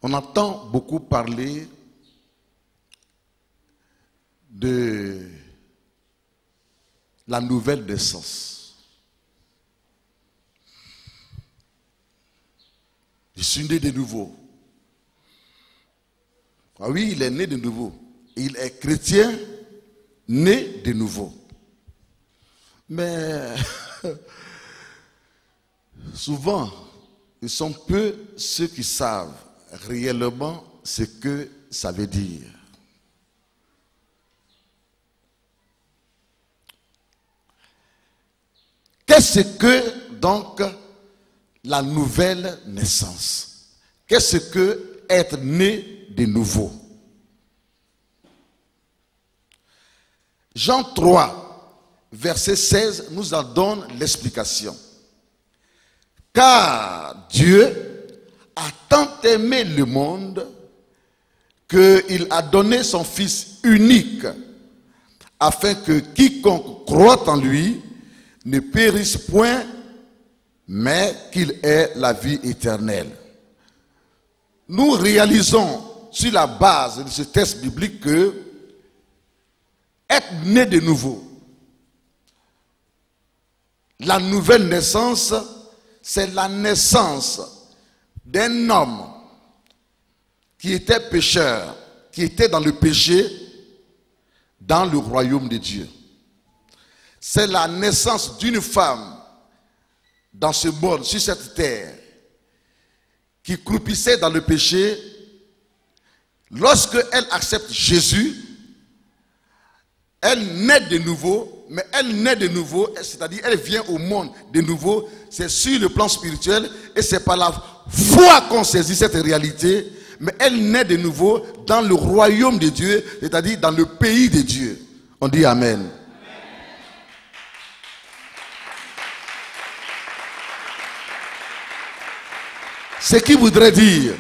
On entend beaucoup parler de la nouvelle naissance. Je suis né de nouveau. Ah oui, il est né de nouveau. Il est chrétien, né de nouveau. Mais souvent, ils sont peu ceux qui savent réellement ce que ça veut dire. Qu'est-ce que donc la nouvelle naissance? Qu'est-ce que être né de nouveau? Jean 3, verset 16 nous en donne l'explication. Car Dieu a tant aimé le monde qu'il a donné son Fils unique afin que quiconque croit en lui ne périsse point, mais qu'il ait la vie éternelle. Nous réalisons sur la base de ce texte biblique que être né de nouveau, la nouvelle naissance, c'est la naissance d'un homme qui était pécheur, qui était dans le péché, dans le royaume de Dieu. C'est la naissance d'une femme dans ce monde, sur cette terre, qui croupissait dans le péché. Lorsque elle accepte Jésus, elle naît de nouveau, mais elle naît de nouveau, c'est-à-dire elle vient au monde de nouveau, c'est sur le plan spirituel, et c'est par la foi qu'on saisit cette réalité, mais elle naît de nouveau dans le royaume de Dieu, c'est-à-dire dans le pays de Dieu. On dit Amen. Ce qui voudrait dire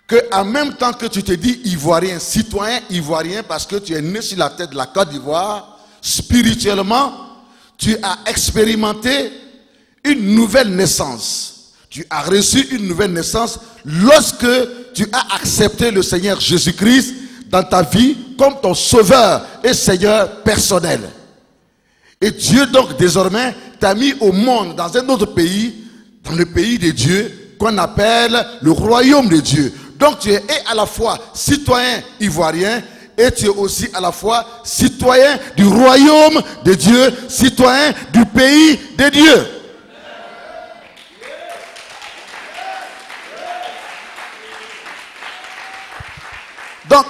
qu'en même temps que tu te dis ivoirien, citoyen ivoirien, parce que tu es né sur la tête de la Côte d'Ivoire, spirituellement, tu as expérimenté une nouvelle naissance. Tu as reçu une nouvelle naissance lorsque tu as accepté le Seigneur Jésus-Christ dans ta vie comme ton sauveur et Seigneur personnel. Et Dieu donc désormais t'a mis au monde dans un autre pays, dans le pays de Dieu, qu'on appelle le royaume de Dieu. Donc tu es à la fois citoyen ivoirien et tu es aussi à la fois citoyen du royaume de Dieu, citoyen du pays de Dieu. Donc,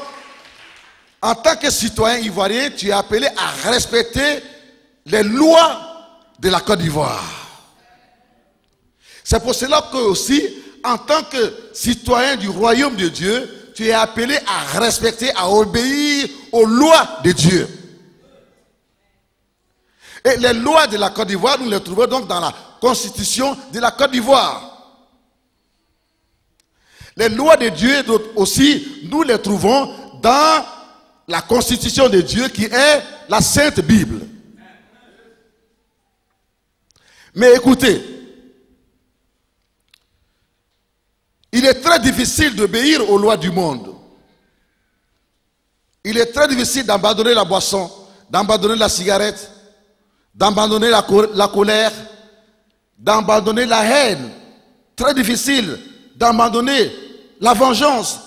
en tant que citoyen ivoirien, tu es appelé à respecter les lois de la Côte d'Ivoire. C'est pour cela que aussi, en tant que citoyen du royaume de Dieu, tu es appelé à respecter, à obéir aux lois de Dieu. Et les lois de la Côte d'Ivoire, nous les trouvons donc dans la constitution de la Côte d'Ivoire. Les lois de Dieu aussi, nous les trouvons dans la constitution de Dieu qui est la Sainte Bible. Mais écoutez, il est très difficile d'obéir aux lois du monde. Il est très difficile d'abandonner la boisson, d'abandonner la cigarette, d'abandonner la colère, d'abandonner la haine. Très difficile d'abandonner la vengeance.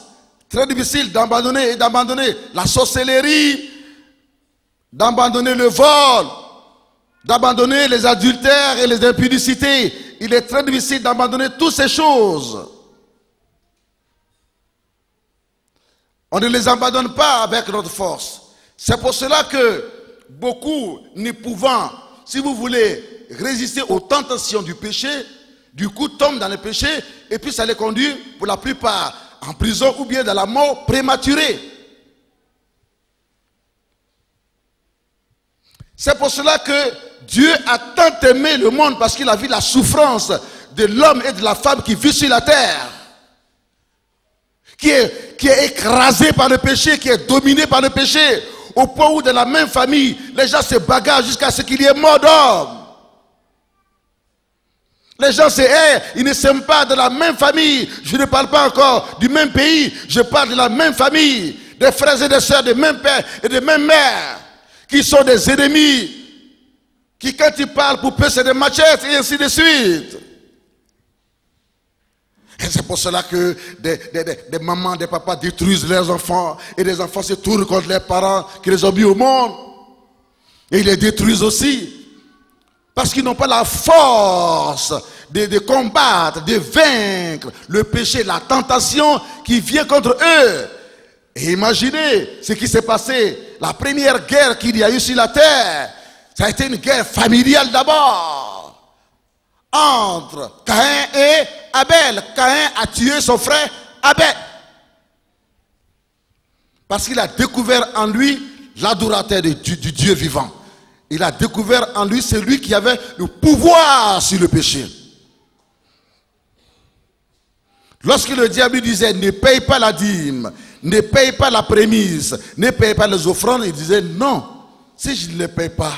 Très difficile d'abandonner la sorcellerie, d'abandonner le vol, d'abandonner les adultères et les impudicités. Il est très difficile d'abandonner toutes ces choses. On ne les abandonne pas avec notre force. C'est pour cela que beaucoup, ne pouvant, si vous voulez, résister aux tentations du péché, du coup tombent dans le péché et puis ça les conduit pour la plupart en prison ou bien dans la mort prématurée. C'est pour cela que Dieu a tant aimé le monde parce qu'il a vu la souffrance de l'homme et de la femme qui vit sur la terre. Qui est écrasé par le péché, qui est dominé par le péché, au point où dans la même famille, les gens se bagarrent jusqu'à ce qu'il y ait mort d'homme. Les gens, ils ne s'aiment pas de la même famille. Je ne parle pas encore du même pays. Je parle de la même famille. Des frères et des sœurs, des mêmes pères et des mêmes mères. Qui sont des ennemis. Qui, quand ils parlent pour peu, c'est des machettes et ainsi de suite. Et c'est pour cela que des mamans, des papas détruisent leurs enfants. Et les enfants se tournent contre leurs parents qui les ont mis au monde. Et ils les détruisent aussi. Parce qu'ils n'ont pas la force de combattre, de vaincre le péché, la tentation qui vient contre eux. Et imaginez ce qui s'est passé. La première guerre qu'il y a eu sur la terre, ça a été une guerre familiale d'abord. Entre Caïn et Abel. Caïn a tué son frère Abel. Parce qu'il a découvert en lui l'adorateur du Dieu vivant. Il a découvert en lui celui qui avait le pouvoir sur le péché. Lorsque le diable disait ne paye pas la dîme, ne paye pas la prémisse, ne paye pas les offrandes, il disait non, si je ne les paye pas,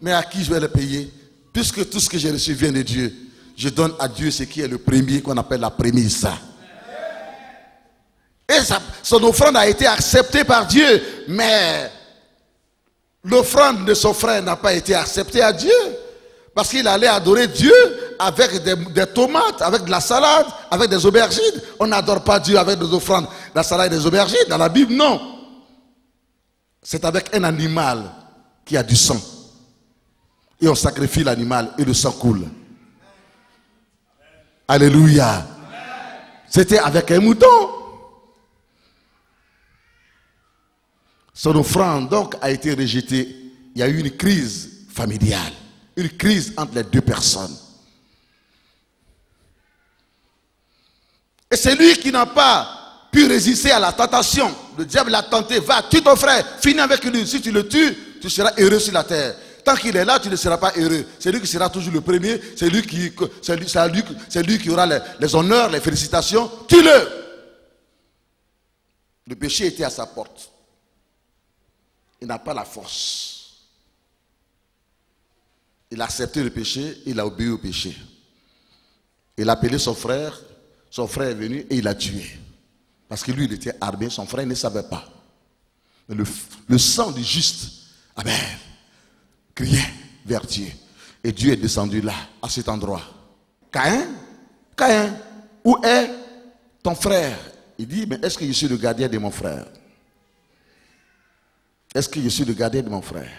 mais à qui je vais les payer? Puisque tout ce que j'ai reçu vient de Dieu, je donne à Dieu ce qui est le premier, qu'on appelle la prémisse. Et son offrande a été acceptée par Dieu, mais l'offrande de son frère n'a pas été acceptée à Dieu. Parce qu'il allait adorer Dieu avec des tomates, avec de la salade, avec des aubergines. On n'adore pas Dieu avec des offrandes, de la salade et des aubergines. Dans la Bible, non. C'est avec un animal qui a du sang. Et on sacrifie l'animal et le sang coule. Alléluia. C'était avec un mouton. Son offrande donc a été rejetée. Il y a eu une crise familiale, une crise entre les deux personnes. Et c'est lui qui n'a pas pu résister à la tentation. Le diable l'a tenté. Va, tue ton frère, finis avec lui. Si tu le tues, tu seras heureux sur la terre. Tant qu'il est là, tu ne seras pas heureux. C'est lui qui sera toujours le premier. C'est lui qui aura les honneurs, les félicitations. Tue-le. Le péché était à sa porte. Il n'a pas la force. Il a accepté le péché, il a obéi au péché. Il a appelé son frère est venu et il l'a tué. Parce que lui, il était armé, son frère ne savait pas. Mais le sang du juste, Abel, criait vers Dieu. Et Dieu est descendu là, à cet endroit. Caïn, où est ton frère? Il dit, mais est-ce que je suis le gardien de mon frère? Est-ce que je suis le gardien de mon frère?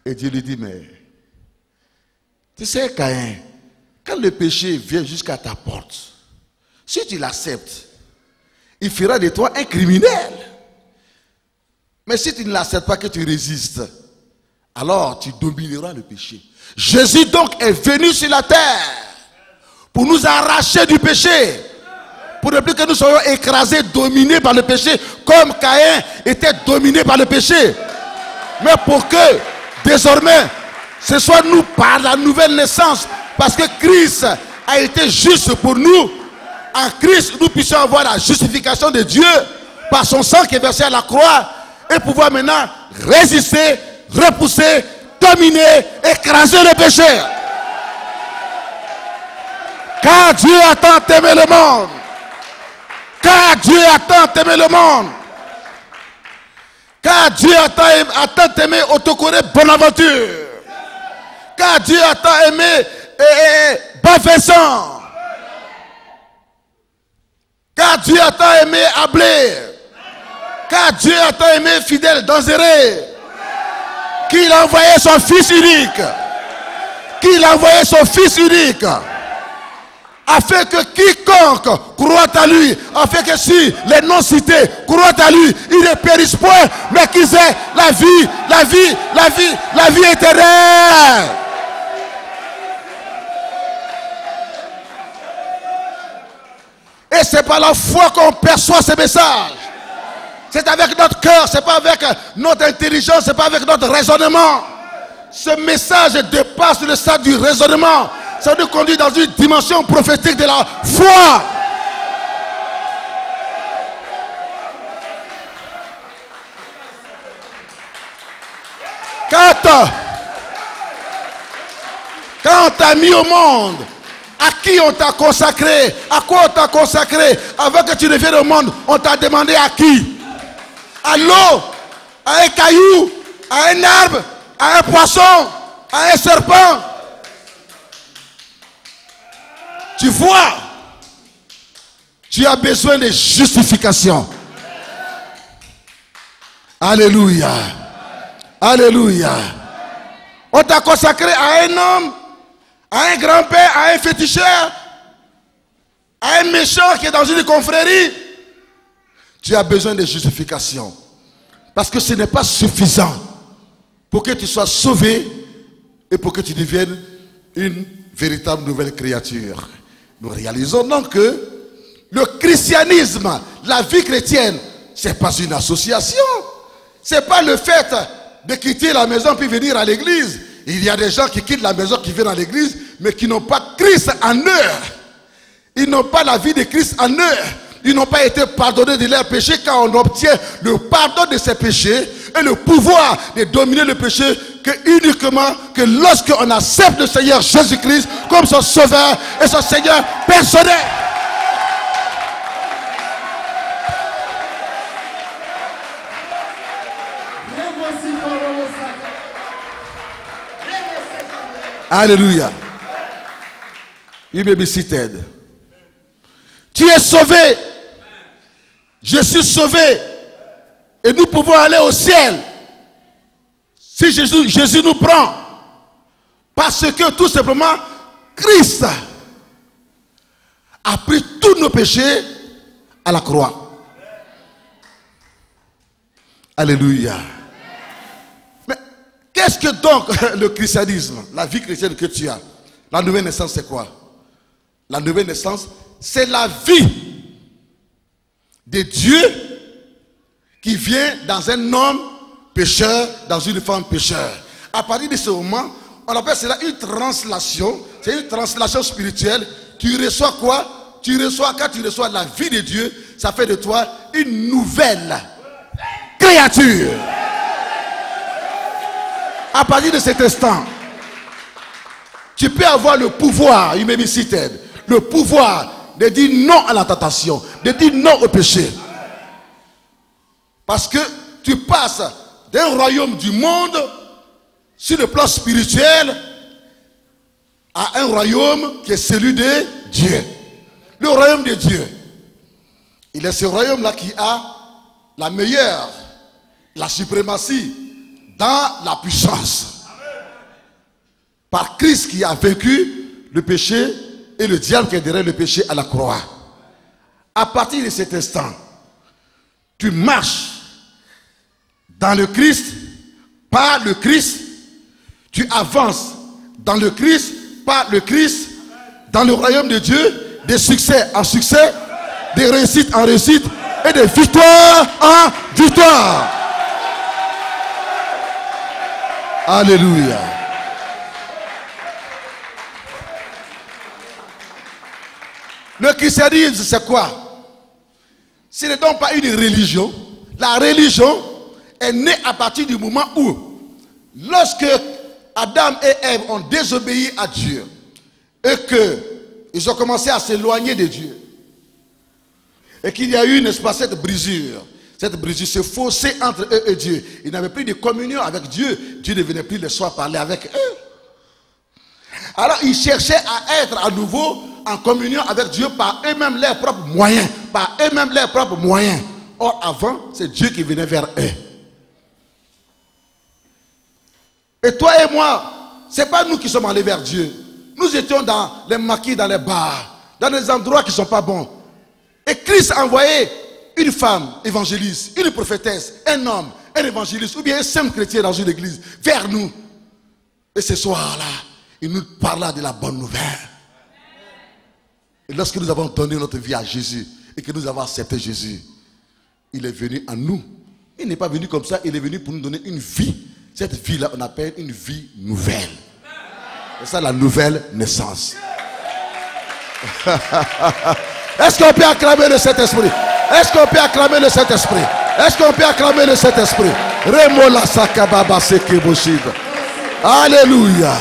Et Dieu lui dit, mais tu sais, Caïn, quand le péché vient jusqu'à ta porte, si tu l'acceptes, il fera de toi un criminel. Mais si tu ne l'acceptes pas, que tu résistes, alors tu domineras le péché. Jésus donc est venu sur la terre pour nous arracher du péché. Pour ne plus que nous soyons écrasés, dominés par le péché, comme Caïn était dominé par le péché. Mais pour que, désormais, ce soit nous par la nouvelle naissance, parce que Christ a été juste pour nous. En Christ, nous puissions avoir la justification de Dieu par son sang qui est versé à la croix et pouvoir maintenant résister, repousser, dominer, écraser le péché. Car Dieu a tant aimé le monde. Car Dieu a tant aimé le monde. Car Dieu a tant aimé Otokoré Bonaventure. Car Dieu a tant aimé Bafessan. Car Dieu a tant aimé Ablé. Car Dieu a tant aimé Fidèle Danzéré. Qu'il a envoyé son fils unique. Qu'il a envoyé son fils unique. Afin que quiconque croit à lui, afin que si les non-cités croient à lui, ils ne périssent point, mais qu'ils aient la vie éternelle. Et c'est par la foi qu'on perçoit ces messages. C'est avec notre cœur, c'est pas avec notre intelligence, c'est pas avec notre raisonnement. Ce message dépasse le stade du raisonnement. Ça nous conduit dans une dimension prophétique de la foi. Quand on t'a mis au monde À qui on t'a consacré? À quoi on t'a consacré? Avant que tu ne viennes au monde, on t'a demandé à qui? À l'eau, à un caillou, à un arbre, à un poisson, à un serpent. Tu vois, tu as besoin de justification. Alléluia. Alléluia. On t'a consacré à un homme, à un grand-père, à un féticheur, à un méchant qui est dans une confrérie. Tu as besoin de justification. Parce que ce n'est pas suffisant pour que tu sois sauvé et pour que tu deviennes une véritable nouvelle créature. Nous réalisons donc que le christianisme, la vie chrétienne, ce n'est pas une association. Ce n'est pas le fait de quitter la maison puis venir à l'église. Il y a des gens qui quittent la maison, qui viennent à l'église, mais qui n'ont pas Christ en eux. Ils n'ont pas la vie de Christ en eux. Ils n'ont pas été pardonnés de leurs péchés, car on obtient le pardon de ses péchés et le pouvoir de dominer le péché uniquement que lorsqu'on accepte le Seigneur Jésus-Christ comme son sauveur et son Seigneur personnel. Alléluia. You may be seated. Tu es sauvé. Je suis sauvé. Et nous pouvons aller au ciel. Si Jésus nous prend. Parce que tout simplement, Christ a pris tous nos péchés à la croix. Alléluia. Mais qu'est-ce que donc le christianisme, la vie chrétienne que tu as? La nouvelle naissance, c'est quoi? La nouvelle naissance, c'est la vie de Dieu qui vient dans un homme pécheur, dans une femme pécheur. À partir de ce moment, on appelle cela une translation. C'est une translation spirituelle. Tu reçois quoi? Tu reçois, quand tu reçois la vie de Dieu, ça fait de toi une nouvelle créature. À partir de cet instant, tu peux avoir le pouvoir, you may be seated, le pouvoir de dire non à la tentation, de dire non au péché. Parce que tu passes d'un royaume du monde, sur le plan spirituel, à un royaume qui est celui de Dieu. Le royaume de Dieu. Il est ce royaume-là qui a la meilleure, la suprématie dans la puissance. Par Christ qui a vaincu le péché et le diable qui est derrière le péché à la croix. À partir de cet instant, tu marches dans le Christ, par le Christ, tu avances dans le Christ, par le Christ, dans le royaume de Dieu, de succès en succès, de réussite en réussite et de victoire en victoire. Alléluia. Le christianisme, c'est quoi? Ce n'est donc pas une religion. La religion est née à partir du moment où, lorsque Adam et Ève ont désobéi à Dieu et qu'ils ont commencé à s'éloigner de Dieu, et qu'il y a eu, n'est-ce pas, cette brisure, ce fossé entre eux et Dieu. Ils n'avaient plus de communion avec Dieu. Dieu ne venait plus le soir parler avec eux. Alors ils cherchaient à être à nouveau en communion avec Dieu par eux-mêmes leurs propres moyens. Par eux-mêmes leurs propres moyens. Or avant, c'est Dieu qui venait vers eux. Et toi et moi, ce n'est pas nous qui sommes allés vers Dieu. Nous étions dans les maquis, dans les bars, dans des endroits qui ne sont pas bons. Et Christ a envoyé une femme évangéliste, une prophétesse, un homme, un évangéliste, ou bien un simple chrétien dans une église, vers nous. Et ce soir-là, il nous parla de la bonne nouvelle. Et lorsque nous avons donné notre vie à Jésus, et que nous avons accepté Jésus, il est venu à nous. Il n'est pas venu comme ça, il est venu pour nous donner une vie. Cette vie-là, on appelle une vie nouvelle. C'est ça la nouvelle naissance. Est-ce qu'on peut acclamer le Saint-Esprit? Est-ce qu'on peut acclamer le Saint-Esprit? Est-ce qu'on peut acclamer le Saint-Esprit? Alléluia.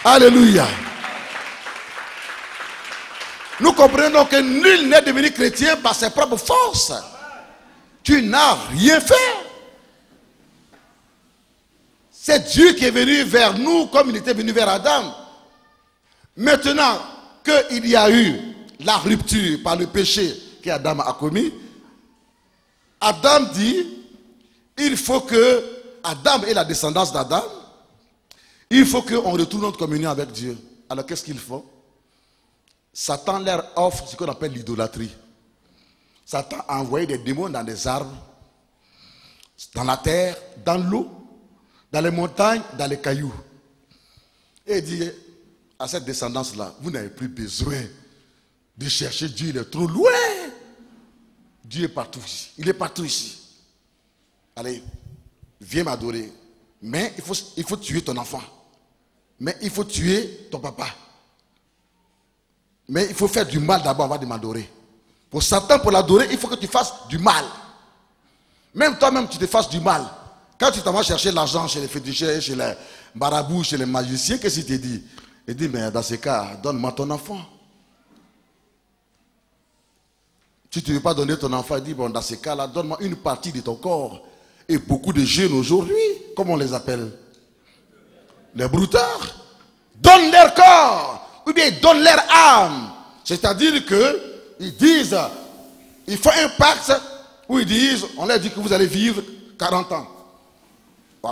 Alléluia. Nous comprenons que nul n'est devenu chrétien par ses propres forces. Tu n'as rien fait. C'est Dieu qui est venu vers nous comme il était venu vers Adam. Maintenant qu'il y a eu la rupture par le péché qu'Adam a commis, Adam dit, il faut que Adam et la descendance d'Adam, il faut qu'on retourne notre communion avec Dieu. Alors qu'est-ce qu'il faut? Satan leur offre ce qu'on appelle l'idolâtrie. Satan a envoyé des démons dans des arbres, dans la terre, dans l'eau, dans les montagnes, dans les cailloux. Et il dit à cette descendance-là, vous n'avez plus besoin de chercher Dieu, il est trop loin. Dieu est partout ici. Il est partout ici. Allez, viens m'adorer. Mais il faut tuer ton enfant. Mais il faut tuer ton papa. Mais il faut faire du mal d'abord avant de m'adorer. Pour Satan, pour l'adorer, il faut que tu fasses du mal. Même toi-même, tu te fasses du mal. Quand tu t'en vas chercher l'argent chez les féticheurs, chez les marabouts, chez les magiciens, qu'est-ce qu'il te dit? Il dit, mais dans ce cas, donne-moi ton enfant. Si tu ne veux pas donner ton enfant, il dit, bon, dans ce cas-là, donne-moi une partie de ton corps. Et beaucoup de jeunes aujourd'hui, comment on les appelle? Les broutards. Donne leur corps, ou bien donne leur âme. C'est-à-dire qu'ils disent, il faut un pacte où ils disent, on leur dit que vous allez vivre 40 ans.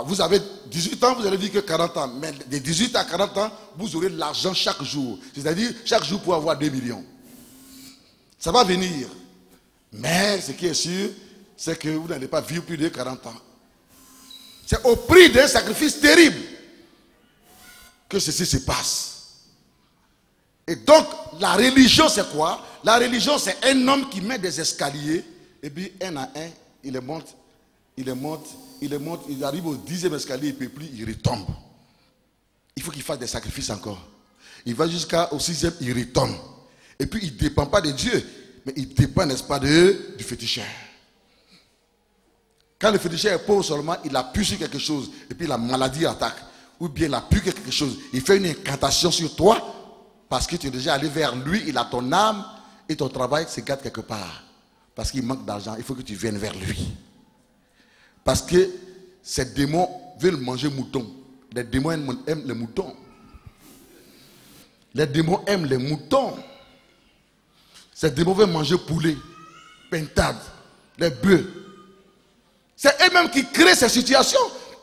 Vous avez 18 ans, vous allez vivre que 40 ans. Mais de 18 à 40 ans, vous aurez de l'argent chaque jour. C'est-à-dire, chaque jour pour avoir 2 millions. Ça va venir. Mais ce qui est sûr, c'est que vous n'allez pas vivre plus de 40 ans. C'est au prix d'un sacrifice terrible que ceci se passe. Et donc, la religion, c'est quoi? La religion, c'est un homme qui met des escaliers, et puis un à un, il les monte, il arrive au 10e escalier, il ne peut plus, il retombe. Il faut qu'il fasse des sacrifices encore. Il va jusqu'au 6e, il retombe. Et puis, il ne dépend pas de Dieu, mais il dépend, n'est-ce pas, du féticheur. Quand le féticheur est pauvre seulement, il appuie sur quelque chose, et puis la maladie attaque. Ou bien il appuie sur quelque chose. Il fait une incantation sur toi, parce que tu es déjà allé vers lui, il a ton âme, et ton travail se gâte quelque part. Parce qu'il manque d'argent, il faut que tu viennes vers lui. Parce que ces démons veulent manger mouton. Les démons aiment les moutons. Les démons aiment les moutons. Ces démons veulent manger poulet, pintade, les bœufs. C'est eux-mêmes qui créent ces situations.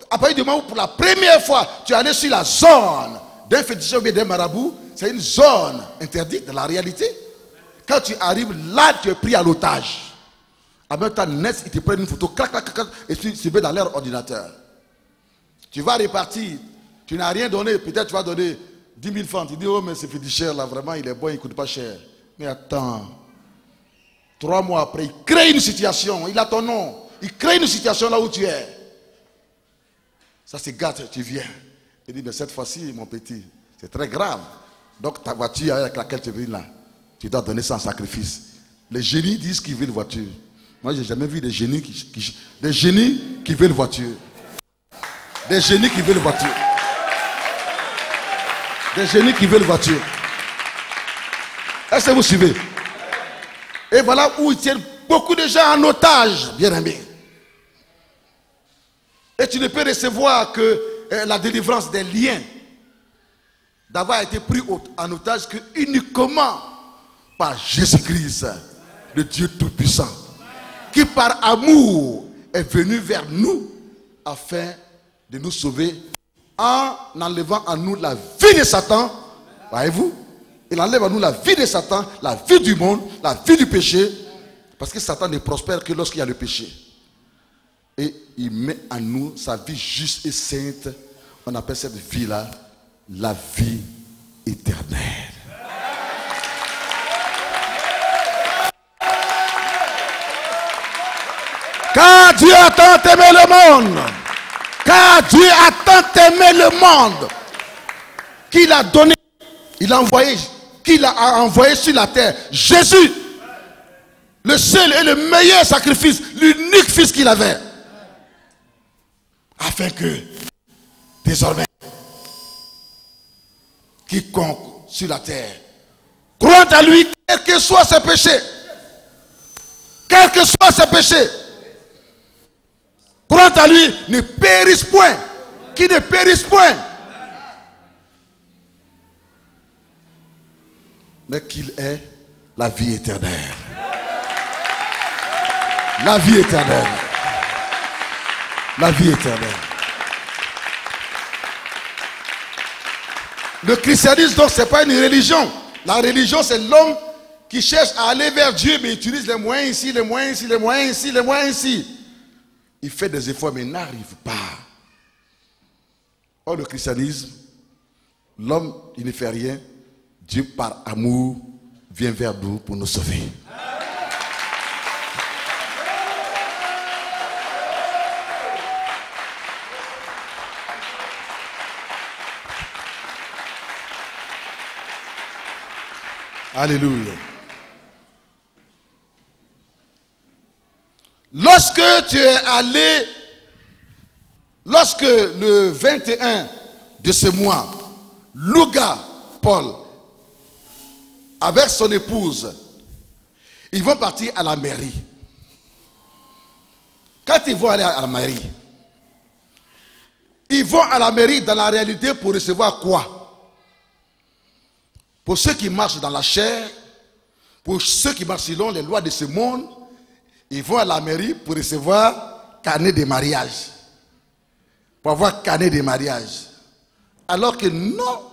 À partir du moment où pour la première fois, tu es allé sur la zone d'un féticheur ou d'un marabout, c'est une zone interdite de la réalité. Quand tu arrives là, tu es pris à l'otage. En même temps, net, ils te prennent une photo, clac, clac, clac, et tu mets dans leur ordinateur. Tu vas repartir, tu n'as rien donné, peut-être tu vas donner 10 000 francs. Tu dis, oh, mais ce féticheur là, vraiment, il est bon, il ne coûte pas cher. Mais attends, 3 mois après, il crée une situation, il a ton nom. Il crée une situation là où tu es. Ça se gâte, tu viens. Il dit, mais cette fois-ci, mon petit, c'est très grave. Donc ta voiture avec laquelle tu viens là, tu dois donner ça en sacrifice. Les génies disent qu'ils veulent voiture. Moi, je n'ai jamais vu des génies qui veulent voiture. Des génies qui veulent voiture. Des génies qui veulent voiture. Est-ce que vous suivez? Et voilà où ils tiennent beaucoup de gens en otage, bien aimés. Et tu ne peux recevoir que la délivrance des liens, d'avoir été pris en otage que uniquement par Jésus-Christ, le Dieu Tout-Puissant, qui par amour est venu vers nous afin de nous sauver en enlevant à nous la vie de Satan. Voyez-vous? Il enlève à nous la vie de Satan, la vie du monde, la vie du péché, parce que Satan ne prospère que lorsqu'il y a le péché. Et il met en nous sa vie juste et sainte. On appelle cette vie-là la vie éternelle. Car Dieu a tant aimé le monde. Car Dieu a tant aimé le monde qu'il a donné, il a envoyé sur la terre Jésus, le seul et le meilleur sacrifice, l'unique fils qu'il avait, afin que désormais quiconque sur la terre croit à lui Quel que soit ses péchés. Quel que soit ses péchés. Croyant à lui, ne périsse point. Qui ne périsse point. Mais qu'il ait la vie éternelle. La vie éternelle. La vie éternelle. Le christianisme, donc, ce n'est pas une religion. La religion, c'est l'homme qui cherche à aller vers Dieu, mais il utilise les moyens ici, les moyens ici, les moyens ici, les moyens ici. Il fait des efforts, mais n'arrive pas. Or, le christianisme, l'homme, il ne fait rien. Dieu, par amour, vient vers nous pour nous sauver. Alléluia. Lorsque tu es allé, lorsque le 21 de ce mois, Louga Paul, avec son épouse, ils vont partir à la mairie. Quand ils vont aller à la mairie, ils vont à la mairie dans la réalité pour recevoir quoi? Pour ceux qui marchent dans la chair, pour ceux qui marchent selon les lois de ce monde, ils vont à la mairie pour recevoir carnet de mariage. Pour avoir carnet de mariage. Alors que non.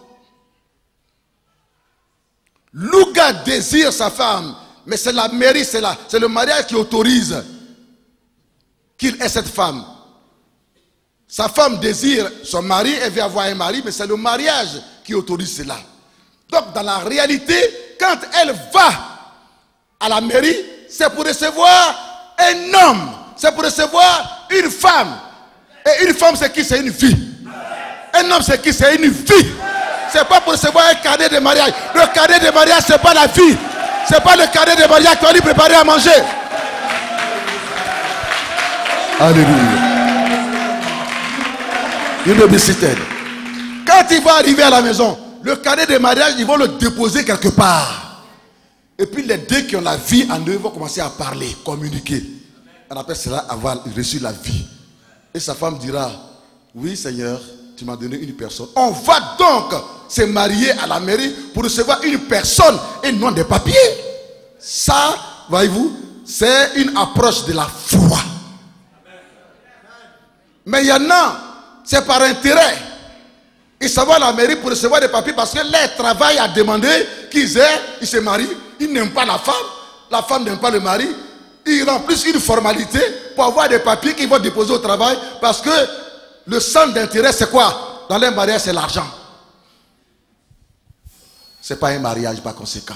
Louga désire sa femme, mais c'est la mairie, c'est le mariage qui autorise qu'il ait cette femme. Sa femme désire son mari, elle veut avoir un mari, mais c'est le mariage qui autorise cela. Donc dans la réalité, quand elle va à la mairie, c'est pour recevoir un homme, c'est pour recevoir une femme. Et une femme, c'est qui? C'est une fille. Un homme, c'est qui? C'est une fille. C'est pas pour recevoir un carnet de mariage. Le carnet de mariage, c'est pas la fille. C'est pas le carnet de mariage qui va lui préparer à manger. Alléluia. Quand il va arriver à la maison, le carnet de mariage, ils vont le déposer quelque part. Et puis les deux qui ont la vie en eux vont commencer à parler, communiquer. On appelle cela avoir reçu la vie. Et sa femme dira, oui Seigneur, tu m'as donné une personne. On va donc se marier à la mairie pour recevoir une personne et non des papiers. Ça, voyez-vous, c'est une approche de la foi. Mais il y en a, c'est par intérêt. Ils s'en vont à la mairie pour recevoir des papiers parce que leur travail a demandé qu'ils se marient. Ils n'aiment pas la femme n'aime pas le mari. Ils remplissent une formalité pour avoir des papiers qu'ils vont déposer au travail parce que le centre d'intérêt c'est quoi? Dans les mariages c'est l'argent. C'est pas un mariage par conséquent.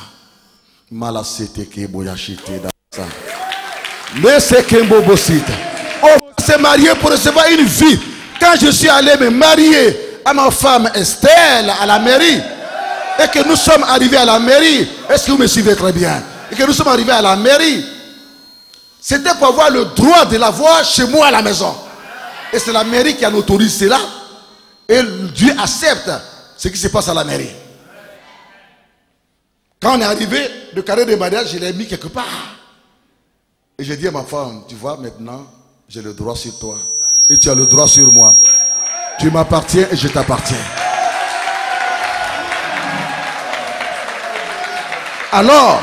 Malasete ke boyachite dans ça. Mais c'est qu'un bobo site. On va se marier pour recevoir une vie. Quand je suis allé me marier à ma femme Estelle à la mairie et que nous sommes arrivés à la mairie, est-ce que vous me suivez très bien? Et que nous sommes arrivés à la mairie, c'était pour avoir le droit de la voir chez moi à la maison. Et c'est la mairie qui en autorise cela. Et Dieu accepte ce qui se passe à la mairie. Quand on est arrivé, le carnet de mariage, je l'ai mis quelque part. Et j'ai dit à ma femme, tu vois, maintenant, j'ai le droit sur toi. Et tu as le droit sur moi. Tu m'appartiens et je t'appartiens. Alors,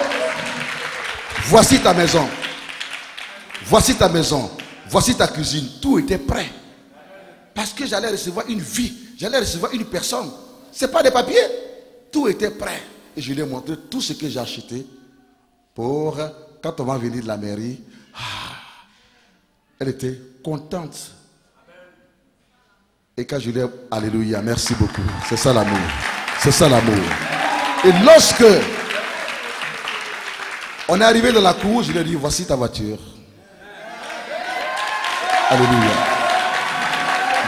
voici ta maison. Voici ta maison. Voici ta cuisine. Tout était prêt. Parce que j'allais recevoir une vie. J'allais recevoir une personne. Ce n'est pas des papiers. Tout était prêt. Et je lui ai montré tout ce que j'ai acheté pour, quand on va venir de la mairie, elle était contente. Et quand je lui ai dit, alléluia, merci beaucoup. C'est ça l'amour. C'est ça l'amour. Et lorsque on est arrivé dans la cour, je lui ai dit, voici ta voiture. Alléluia.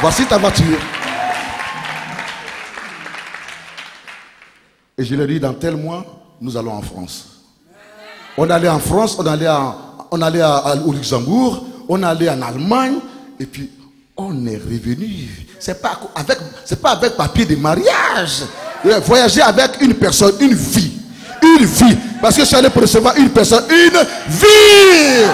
Voici ta voiture. Et je lui ai dit, dans tel mois, nous allons en France. On allait en France, on allait au Luxembourg, on allait en Allemagne, et puis on est revenu. C'est pas avec papier de mariage. Voyager avec une personne, une vie. Une vie. Parce que je suis allé pour recevoir une personne, une vie.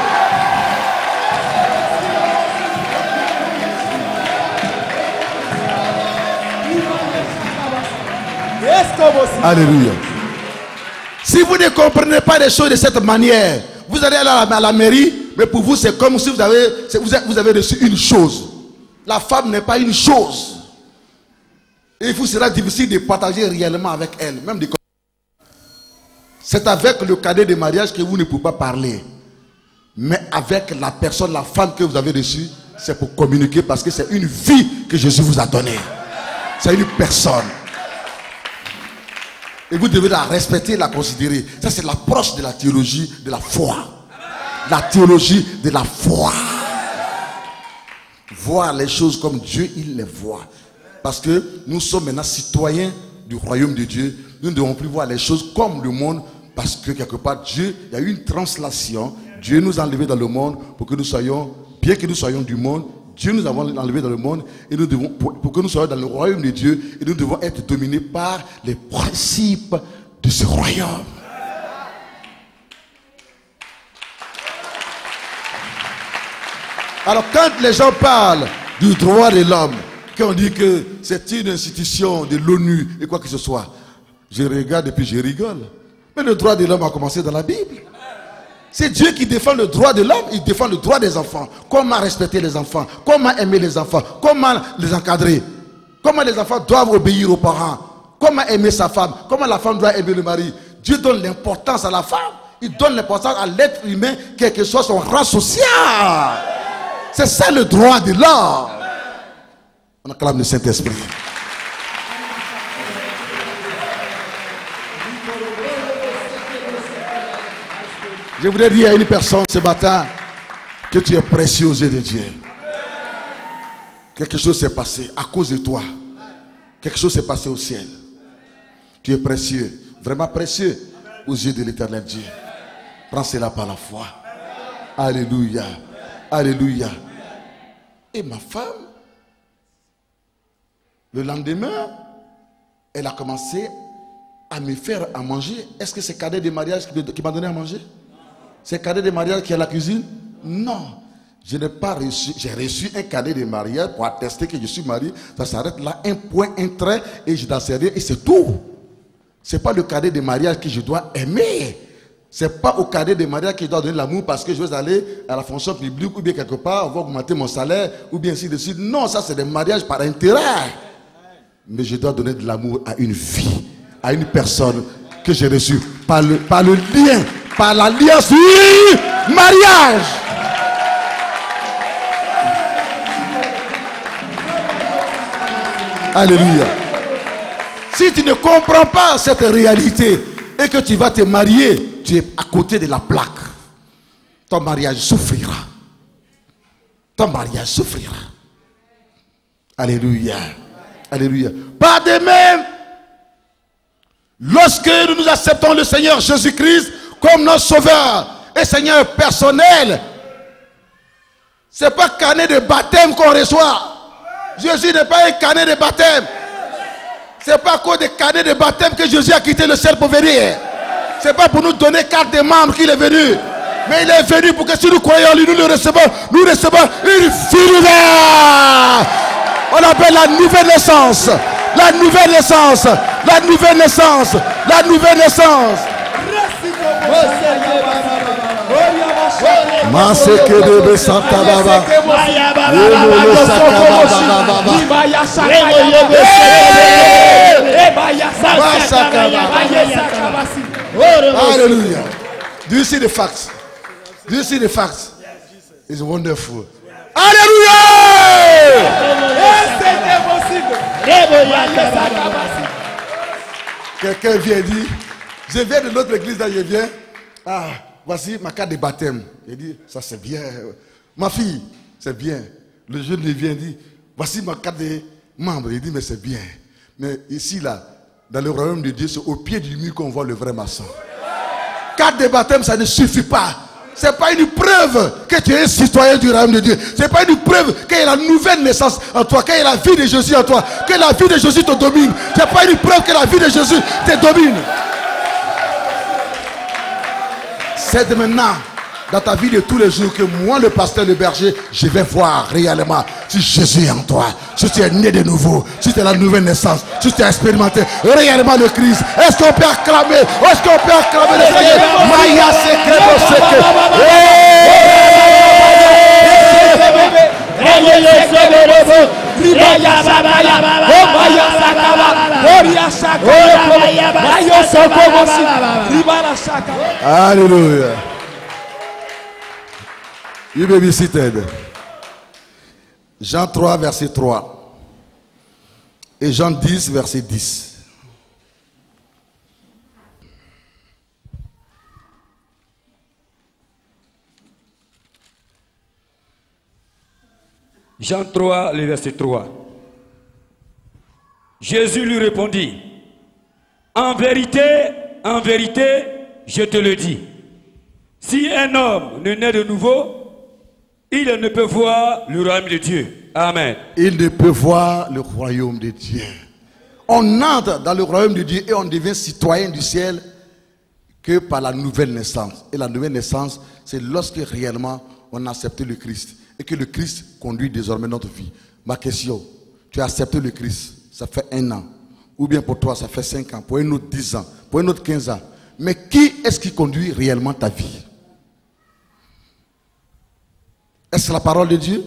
Alléluia. Si vous ne comprenez pas les choses de cette manière, vous allez aller à la mairie, mais pour vous c'est comme si vous avez reçu une chose. La femme n'est pas une chose. Et il vous sera difficile de partager réellement avec elle. Même c'est avec le cadet de mariage que vous ne pouvez pas parler. Mais avec la personne, la femme que vous avez reçue, c'est pour communiquer parce que c'est une vie que Jésus vous a donnée. C'est une personne. Et vous devez la respecter et la considérer. Ça, c'est l'approche de la théologie de la foi. La théologie de la foi. Voir les choses comme Dieu, il les voit. Parce que nous sommes maintenant citoyens du royaume de Dieu. Nous ne devons plus voir les choses comme le monde. Parce que quelque part, Dieu, il y a eu une translation. Dieu nous a enlevés dans le monde pour que nous soyons, bien que nous soyons du monde, Dieu nous a enlevés dans le monde et nous devons, pour que nous soyons dans le royaume de Dieu, et nous devons être dominés par les principes de ce royaume. Alors quand les gens parlent du droit de l'homme, quand on dit que c'est une institution de l'ONU et quoi que ce soit, je regarde et puis je rigole. Mais le droit de l'homme a commencé dans la Bible. C'est Dieu qui défend le droit de l'homme, il défend le droit des enfants. Comment respecter les enfants, comment aimer les enfants, comment les encadrer, comment les enfants doivent obéir aux parents, comment aimer sa femme, comment la femme doit aimer le mari. Dieu donne l'importance à la femme, il donne l'importance à l'être humain, quel que soit son rang social. C'est ça le droit de l'homme. On acclame le Saint-Esprit. Je voudrais dire à une personne ce matin que tu es précieux aux yeux de Dieu. Quelque chose s'est passé à cause de toi. Quelque chose s'est passé au ciel. Tu es précieux, vraiment précieux aux yeux de l'Éternel Dieu. Prends cela par la foi. Alléluia. Alléluia. Et ma femme, le lendemain, elle a commencé à me faire à manger. Est-ce que c'est cadet de mariage qui m'a donné à manger? C'est cadet de mariage qui est à la cuisine? Non. Je n'ai pas reçu. J'ai reçu un cadet de mariage pour attester que je suis marié. Ça s'arrête là. Un point, un trait. Et je dois servir. Et c'est tout. Ce n'est pas le cadet de mariage que je dois aimer. Ce n'est pas au cadet de mariage que je dois donner l'amour parce que je veux aller à la fonction publique ou bien quelque part, on va augmenter mon salaire ou bien ainsi de suite. Non, ça c'est des mariages par intérêt. Mais je dois donner de l'amour à une vie, à une personne que j'ai reçue par le lien, par l'alliance du mariage. Alléluia. Si tu ne comprends pas cette réalité et que tu vas te marier, tu es à côté de la plaque. Ton mariage souffrira. Ton mariage souffrira. Alléluia. Alléluia. Pas de même, lorsque nous acceptons le Seigneur Jésus-Christ comme notre sauveur et Seigneur personnel, ce n'est pas canet de baptême qu'on reçoit. Jésus n'est pas un canet de baptême. Ce n'est pas à cause des canets de baptême que Jésus a quitté le ciel pour venir. Ce n'est pas pour nous donner carte de membre qu'il est venu. Mais il est venu pour que si nous croyons en lui, nous recevons une vie nouvelle. On appelle la nouvelle naissance. La nouvelle naissance. La nouvelle naissance. La nouvelle naissance. Hallelujah. Do you see the facts? Do you see the facts? It's wonderful. Hallelujah. Quelqu'un vient dire, je viens de l'autre église, là je viens. Ah, voici ma carte de baptême. Il dit, ça c'est bien. Ma fille, c'est bien. Le jeune vient dire, voici ma carte de membre. Il dit, mais c'est bien. Mais ici, là, dans le royaume de Dieu, c'est au pied du mur qu'on voit le vrai maçon. Carte de baptême, ça ne suffit pas. Ce n'est pas une preuve que tu es un citoyen du royaume de Dieu. Ce n'est pas une preuve qu'il y a la nouvelle naissance en toi, qu'il y a la vie de Jésus en toi, que la vie de Jésus te domine. Ce n'est pas une preuve que la vie de Jésus te domine. C'est de maintenant, dans ta vie de tous les jours, que moi, le pasteur, le berger, je vais voir réellement si Jésus est en toi, si tu es né de nouveau, si tu es la nouvelle naissance, si tu as expérimenté réellement le Christ. Est-ce qu'on peut acclamer? Est-ce qu'on peut acclamer le Seigneur? Maya Alléluia. You may be seated. Jean 3, verset 3. Et Jean 10, verset 10. Jean 3, le verset 3. Jésus lui répondit, en vérité, je te le dis, si un homme ne naît de nouveau, il ne peut voir le royaume de Dieu. Amen. Il ne peut voir le royaume de Dieu. On entre dans le royaume de Dieu et on devient citoyen du ciel que par la nouvelle naissance. Et la nouvelle naissance, c'est lorsque réellement on a accepté le Christ et que le Christ conduit désormais notre vie. Ma question, tu as accepté le Christ, ça fait 1 an. Ou bien pour toi, ça fait 5 ans, pour un autre 10 ans, pour un autre 15 ans. Mais qui est-ce qui conduit réellement ta vie? Est-ce la parole de Dieu?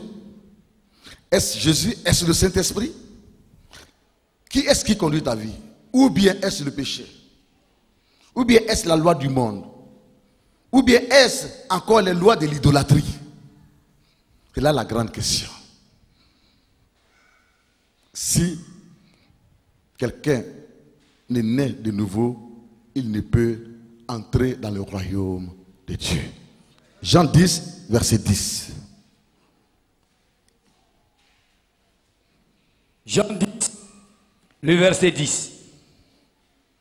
Est-ce Jésus? Est-ce le Saint-Esprit? Qui est-ce qui conduit ta vie? Ou bien est-ce le péché? Ou bien est-ce la loi du monde? Ou bien est-ce encore les lois de l'idolâtrie? C'est là la grande question. Si quelqu'un n'est né de nouveau, il ne peut entrer dans le royaume de Dieu. Jean 10, verset 10. Jean 10, le verset 10.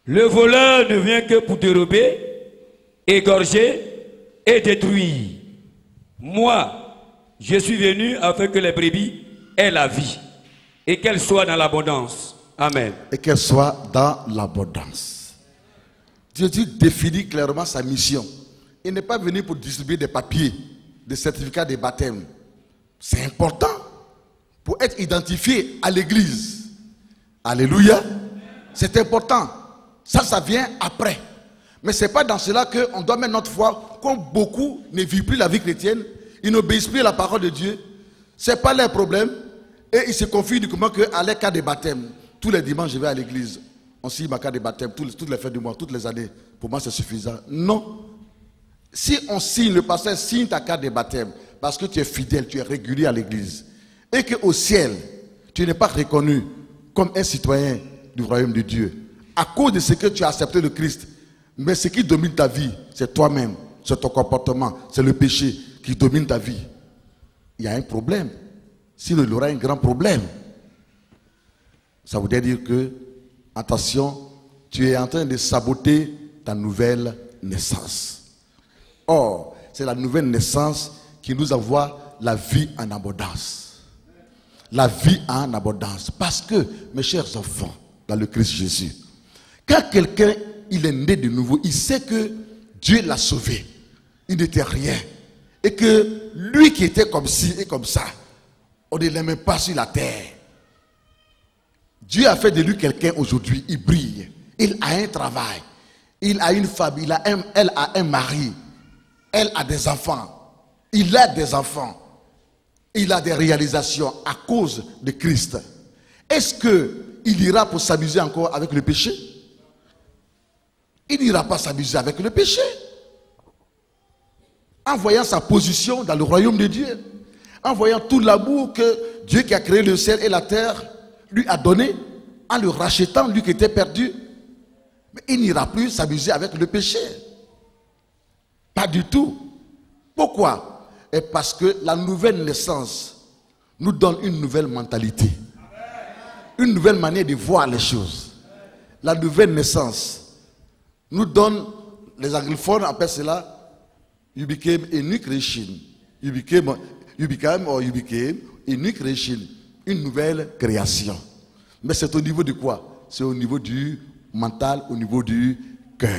Le voleur ne vient que pour dérober, égorger et détruire. Moi, je suis venu afin que les brebis aient la vie et qu'elles soient dans l'abondance. Amen. Et qu'elles soient dans l'abondance. Jésus définit clairement sa mission. Il n'est pas venu pour distribuer des papiers, des certificats de baptême. C'est important pour être identifié à l'église. Alléluia. C'est important. Ça vient après. Mais ce n'est pas dans cela qu'on doit mettre notre foi. Comme beaucoup ne vivent plus la vie chrétienne, ils n'obéissent plus à la parole de Dieu. Ce n'est pas leur problème. Et ils se confient uniquement qu'à leur cas de baptême. Tous les dimanches, je vais à l'église. On signe ma carte de baptême toutes les fêtes du mois, toutes les années. Pour moi, c'est suffisant. Non. Si on signe, le pasteur signe ta carte de baptême parce que tu es fidèle, tu es régulier à l'église. Et qu'au ciel, tu n'es pas reconnu comme un citoyen du royaume de Dieu. À cause de ce que tu as accepté le Christ. Mais ce qui domine ta vie, c'est toi-même, c'est ton comportement, c'est le péché qui domine ta vie. Il y a un problème. Sinon, il y aura un grand problème. Ça voudrait dire que, attention, tu es en train de saboter ta nouvelle naissance. Or, c'est la nouvelle naissance qui nous envoie la vie en abondance. La vie en abondance. Parce que, mes chers enfants, dans le Christ Jésus, quand quelqu'un il est né de nouveau, il sait que Dieu l'a sauvé. Il n'était rien. Et que lui qui était comme ci et comme ça, on ne l'aimait pas sur la terre. Dieu a fait de lui quelqu'un aujourd'hui, il brille. Il a un travail. Il a une femme, elle a un mari. Elle a des enfants. Il a des enfants. Il a des réalisations à cause de Christ. Est-ce qu'il ira pour s'amuser encore avec le péché? Il n'ira pas s'amuser avec le péché. En voyant sa position dans le royaume de Dieu, en voyant tout l'amour que Dieu qui a créé le ciel et la terre lui a donné, en le rachetant, lui qui était perdu, mais il n'ira plus s'amuser avec le péché. Pas du tout. Pourquoi? Et parce que la nouvelle naissance nous donne une nouvelle mentalité, une nouvelle manière de voir les choses. La nouvelle naissance nous donne, les anglophones appellent cela, you became a new creation. You became a new creation. Une nouvelle création. Mais c'est au niveau de quoi? C'est au niveau du mental, au niveau du cœur.